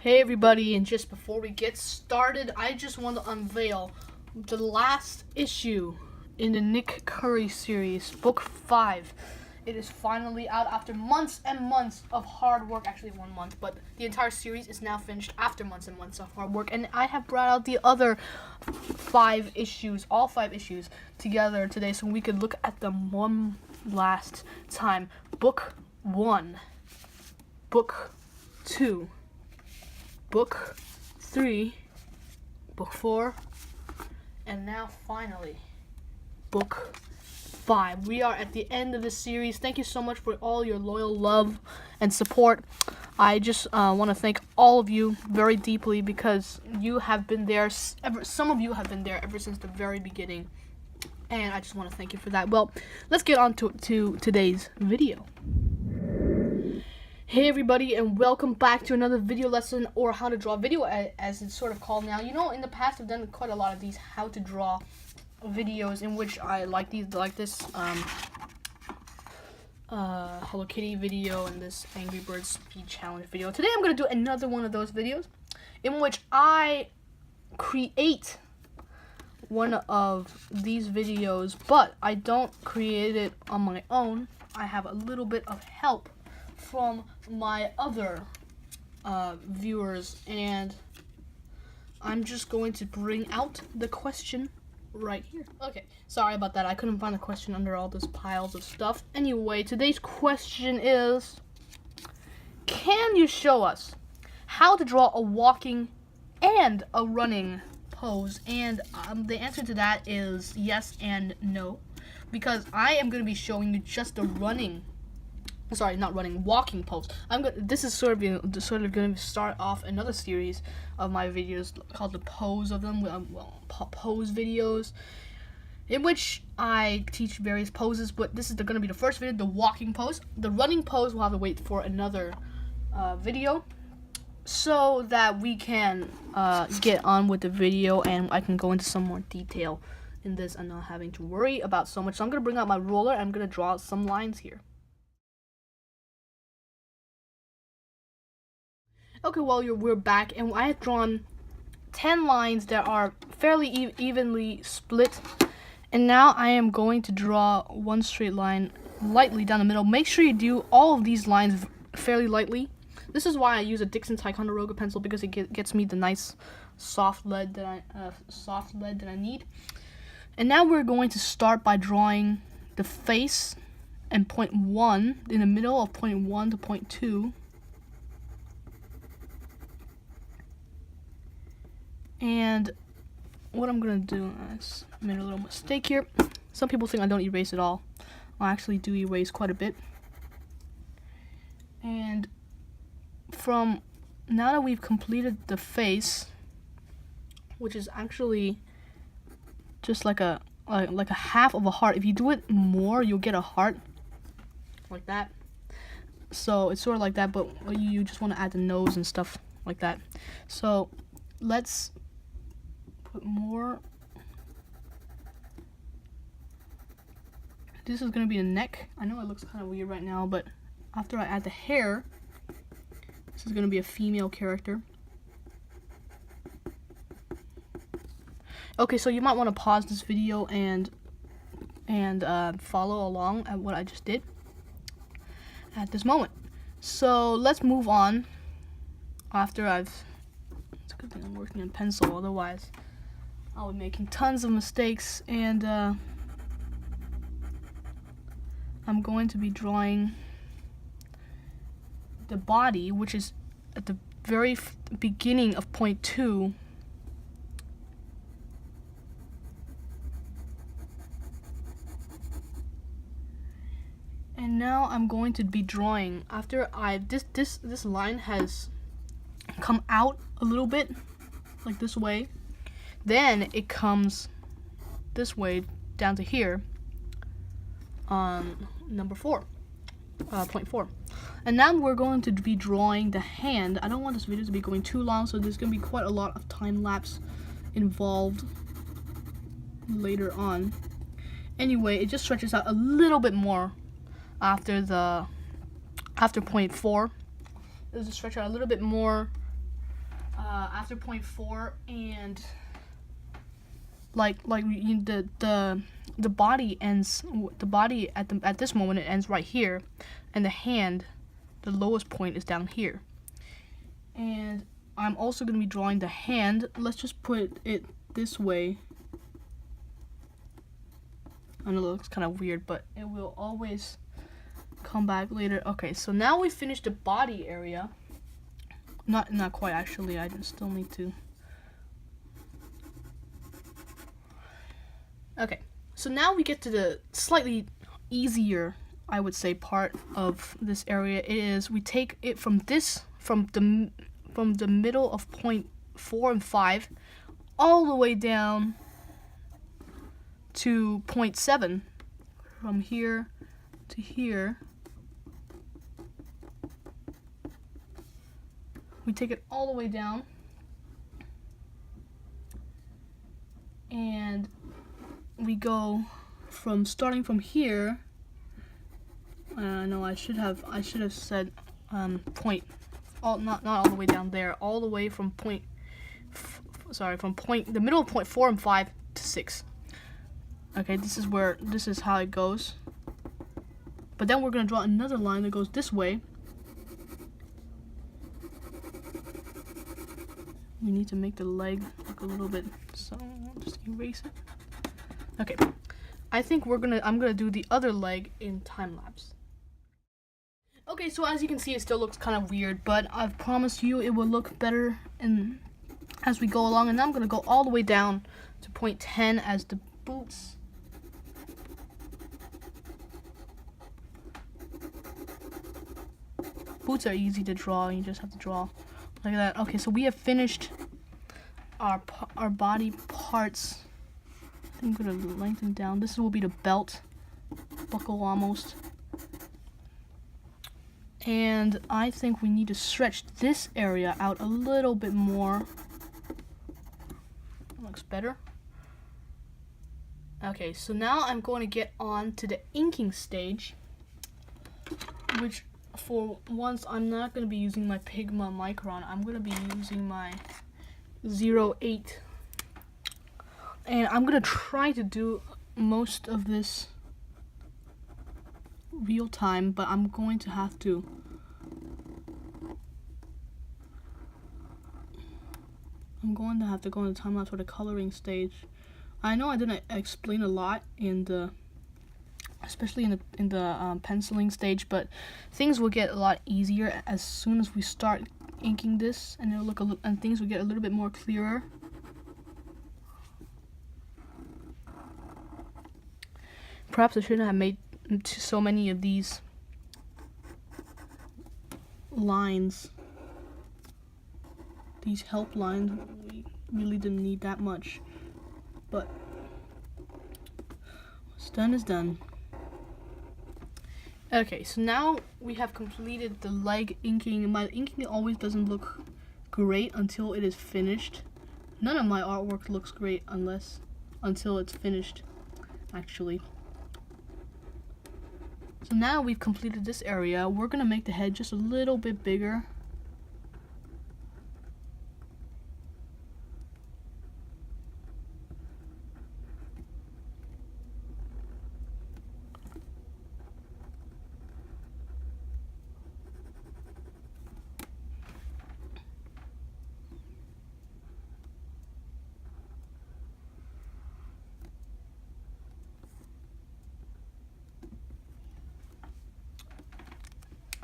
Hey everybody, and just before we get started, I just want to unveil the last issue in the Nick Curry series, Book 5. It is finally out after months and months of hard work. Actually 1 month, but the entire series is now finished after months and months of hard work. And I have brought out the other 5 issues, all 5 issues together today so we could look at them one last time. Book 1, Book 2, Book 3, Book 4, and now finally, Book 5. We are at the end of the series. Thank you so much for all your loyal love and support. I just want to thank all of you very deeply because you have been there. Some of you have been there ever since the very beginning, and I just want to thank you for that. Well, let's get on to today's video. Hey everybody, and welcome back to another video lesson, or how to draw video as it's sort of called now. You know, in the past I've done quite a lot of these how to draw videos in which I like this Hello Kitty video and this Angry Birds speed challenge video. Today I'm going to do another one of those videos in which I create one of these videos, but I don't create it on my own. I have a little bit of help from my other viewers, and I'm just going to bring out the question right here. Okay, sorry about that. I couldn't find the question under all those piles of stuff. Anyway, today's question is, can you show us how to draw a walking and a running pose? And the answer to that is yes and no, because I am going to be showing you just the walking pose. This is sort of going to start off another series of my videos called the pose of them, pose videos, in which I teach various poses. But this is going to be the first video, the walking pose. The running pose we'll have to wait for another video, so that we can get on with the video and I can go into some more detail in this and not having to worry about so much. So I'm going to bring out my ruler and I'm going to draw out some lines here. Okay, well, we're back, and I have drawn 10 lines that are fairly evenly split, and now I am going to draw one straight line lightly down the middle. Make sure you do all of these lines fairly lightly. This is why I use a Dixon Ticonderoga pencil, because it gets me the nice soft lead that I need. And now we're going to start by drawing the face and point 1 in the middle of point 1 to point 2. And what I'm going to do is, I made a little mistake here. Some people think I don't erase at all. I actually do erase quite a bit. And from now that we've completed the face, which is actually just like a half of a heart. If you do it more, you'll get a heart like that. So it's sort of like that, but you just want to add the nose and stuff like that. So let's put more. This is going to be the neck. I know it looks kind of weird right now, but after I add the hair, this is going to be a female character. Okay, so you might want to pause this video and follow along at what I just did at this moment. So let's move on after it's a good thing I'm working on pencil, otherwise I'll be making tons of mistakes. And I'm going to be drawing the body, which is at the very beginning of point 2. And now I'm going to be drawing, after this line has come out a little bit, like this way, then it comes this way down to here on number 4, point 4. And now we're going to be drawing the hand. I don't want this video to be going too long, so there's going to be quite a lot of time lapse involved later on. Anyway, it just stretches out a little bit more after point 4. It'll just stretch out a little bit more after point 4, and the body ends. The body at this moment, it ends right here, and the hand, the lowest point, is down here. And I'm also going to be drawing the hand. Let's just put it this way. I know it looks kind of weird, but it will always come back later. Okay, so now we finished the body area. Not quite, actually. I still need to. Okay, so now we get to the slightly easier, I would say, part of this area. It is we take it from the middle of point 4 and 5 all the way down to point 7, from here to here. We take it all the way down, and we go from starting from here. No, I should have said point. Not all the way down there. All the way from the middle of point 4 and 5 to 6. Okay, this is how it goes. But then we're gonna draw another line that goes this way. We need to make the leg look a little bit, so I'll just erase it. Okay, I think I'm gonna do the other leg in time lapse. Okay, so as you can see, it still looks kind of weird, but I've promised you it will look better as we go along. And now I'm gonna go all the way down to point 10 as the boots. Boots are easy to draw. You just have to draw like that. Okay, so we have finished our body parts. I think I'm gonna lengthen down. This will be the belt buckle almost. And I think we need to stretch this area out a little bit more. Looks better. Okay, so now I'm going to get on to the inking stage, which for once I'm not going to be using my Pigma Micron. I'm going to be using my 08. And I'm going to try to do most of this real time, but I'm going to have to go into time lapse for the coloring stage. I know I didn't explain a lot especially in the penciling stage, but things will get a lot easier as soon as we start inking this, and things will get a little bit more clearer. Perhaps I shouldn't have made so many of these lines, these help lines. We really didn't need that much, but what's done is done. Okay, so now we have completed the leg inking. My inking always doesn't look great until it is finished. None of my artwork looks great until it's finished, actually. So now we've completed this area. We're gonna make the head just a little bit bigger.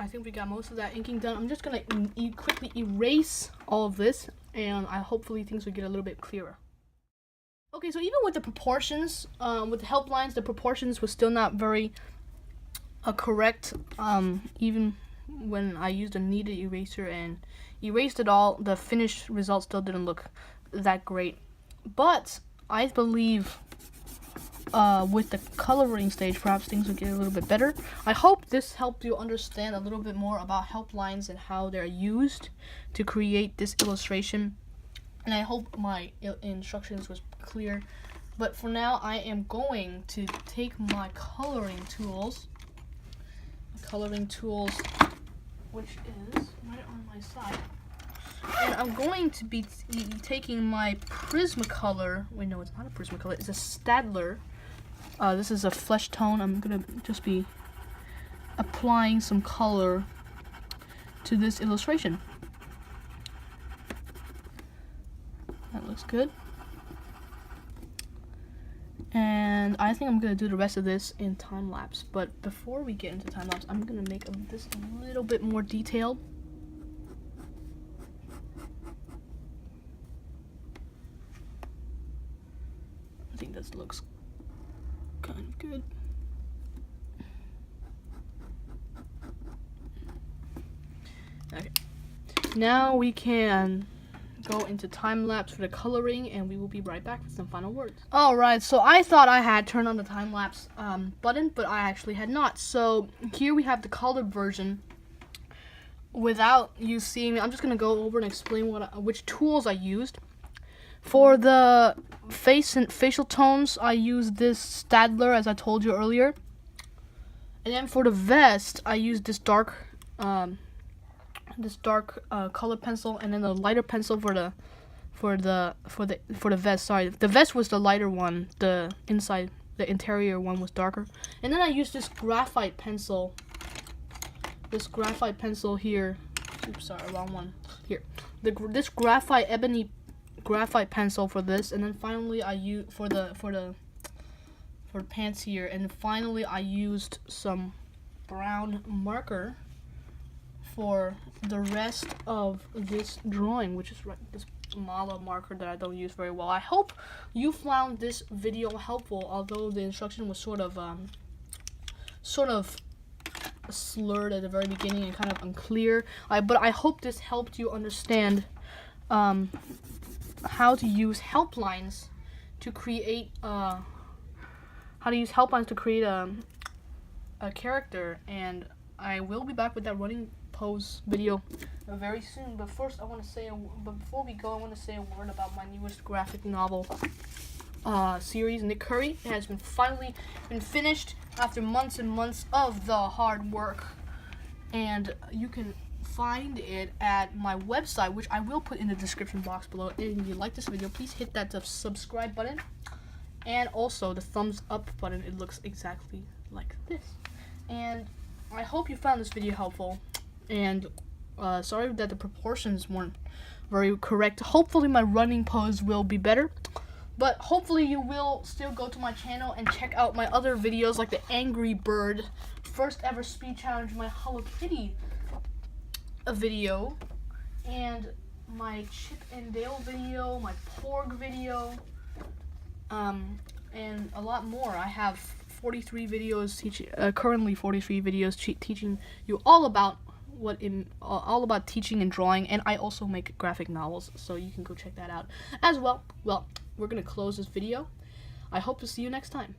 I think we got most of that inking done. I'm just gonna quickly erase all of this, and hopefully things will get a little bit clearer. Okay, so even with the proportions, with the help lines, the proportions were still not very correct. Even when I used a kneaded eraser and erased it all, the finished result still didn't look that great. But I believe with the coloring stage, perhaps things will get a little bit better. I hope this helped you understand a little bit more about help lines and how they're used to create this illustration. And I hope my instructions was clear. But for now, I am going to take my coloring tools, which is right on my side, and I'm going to be taking my Prismacolor. Wait, no, it's not a Prismacolor. It's a Staedtler. This is a flesh tone. I'm gonna just be applying some color to this illustration. That looks good. And I think I'm gonna do the rest of this in time lapse. But before we get into time lapse, I'm gonna make this a little bit more detailed. I think this looks kind of good. Okay. Now we can go into time lapse for the coloring, and we will be right back with some final words. Alright, so I thought I had turned on the time lapse button, but I actually had not. So here we have the colored version without you seeing me. I'm just gonna go over and explain which tools I used. For the face and facial tones, I used this Staedtler, as I told you earlier. And then for the vest, I used this dark color pencil, and then the lighter pencil for the vest. Sorry, the vest was the lighter one. The interior one was darker. And then I used this graphite pencil. This graphite pencil here. Oops, sorry, wrong one. Here, this ebony graphite pencil for this, and then finally I used for the pants here, and finally I used some brown marker for the rest of this drawing, which is this Mala marker that I don't use very well. I hope you found this video helpful, although the instruction was sort of slurred at the very beginning and kind of unclear. But I hope this helped you understand how to use helplines to create a character, and I will be back with that running pose video very soon. But first, before we go, I want to say a word about my newest graphic novel series, Nick Curry. It has finally been finished after months and months of the hard work, and you can find it at my website, which I will put in the description box below. And if you like this video, please hit that subscribe button and also the thumbs up button. It looks exactly like this. And I hope you found this video helpful, and sorry that the proportions weren't very correct. Hopefully my running pose will be better, but hopefully you will still go to my channel and check out my other videos, like the Angry Bird first ever speed challenge, my Hello Kitty video, and my Chip and Dale video, my Porg video, and a lot more. I have 43 videos currently 43 videos teaching you all about teaching and drawing, and I also make graphic novels, so you can go check that out as well. Well, we're gonna close this video. I hope to see you next time.